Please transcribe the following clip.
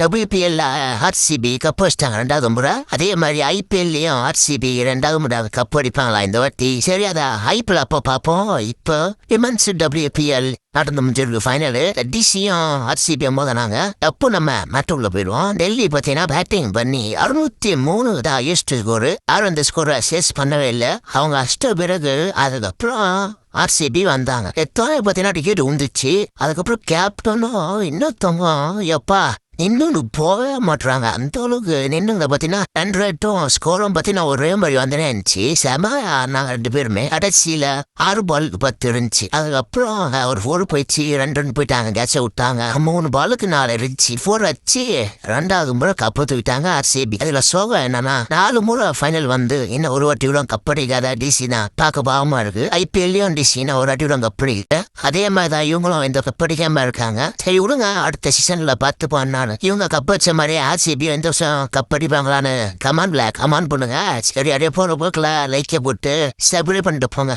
WPL RCB cup வச்சிட்டாங்க 2வது முறை. அதே மாதிரி ஐபிஎல்லையும் ஆர்சிபி 2வது முறை கப் அடிப்பாங்களா இந்த வாட்டி? சரி, அதை ஐபிஎல் அப்போ பார்ப்போம். இப்போ விமன்ஸ் WPL நடந்து முடிஞ்சிருக்கு ஃபைனலு. டிசியும் ஆர்சிபியும் மோதினாங்க. அப்போ நம்ம மேட்சுக்குள்ள போயிடுவோம். டெல்லி பார்த்தீங்கன்னா பேட்டிங் பண்ணி 603 தான் ஹையஸ்ட் ஸ்கோரு. யாரும் அந்த ஸ்கோரை சேஸ் பண்ணவே இல்லை. அவங்க அஷ்ட பிறகு அதுக்கப்புறம் ஆர்சிபி வந்தாங்க. எத்தனை பார்த்தீங்கன்னா டிக்கெட் வந்துச்சு. அதுக்கப்புறம் கேப்டனும் இன்னொருத்தவங்க எப்பா இன்னொன்று போகவே மாட்டுறாங்க. அந்த அளவுக்கு நின்னுங்க பார்த்தீங்கன்னா 100 ஸ்கோரும் பார்த்தீங்கன்னா ஒரே மாதிரி வந்துனே இருந்துச்சு. செம நாங்கள் 2 பேருமே கடைசியில் 6 பாலுக்கு 10 இருந்துச்சு. அதுக்கப்புறம் ஒரு 4 போயிடுச்சு, 2 ரன் போயிட்டாங்க, கேட்ச விட்டாங்க. 3 பாலுக்கு 4 இருந்துச்சு, 4 வச்சு 2வது முறை கப்பு தூக்கிட்டாங்க ஆர்சிபி. அதில் சோகம் என்னன்னா 4 முறை ஃபைனல் வந்து இன்னும் ஒரு வாட்டி விட கப்படிக்காத டிசி தான் பார்க்க பாவமா இருக்கு. ஐபிஎல்லையும் டிசினா ஒரு வாட்டி விட கப்படிக்க அதே மாதிரி தான் இவங்களும் இந்த கப்படிக்காம இருக்காங்க. சரி விடுங்க, அடுத்த சீசன்ல பார்த்து போனாரு. இவங்க கப்படிச்ச மாதிரியே ஆர்சிபி இந்த வருஷம் கப்படிப்பாங்களான்னு கமான் பண்ணுங்க. சரி, அதே போற போக்கில் லைக்கை போட்டு சப்ஸ்கிரைப் பண்ணிட்டு போங்க.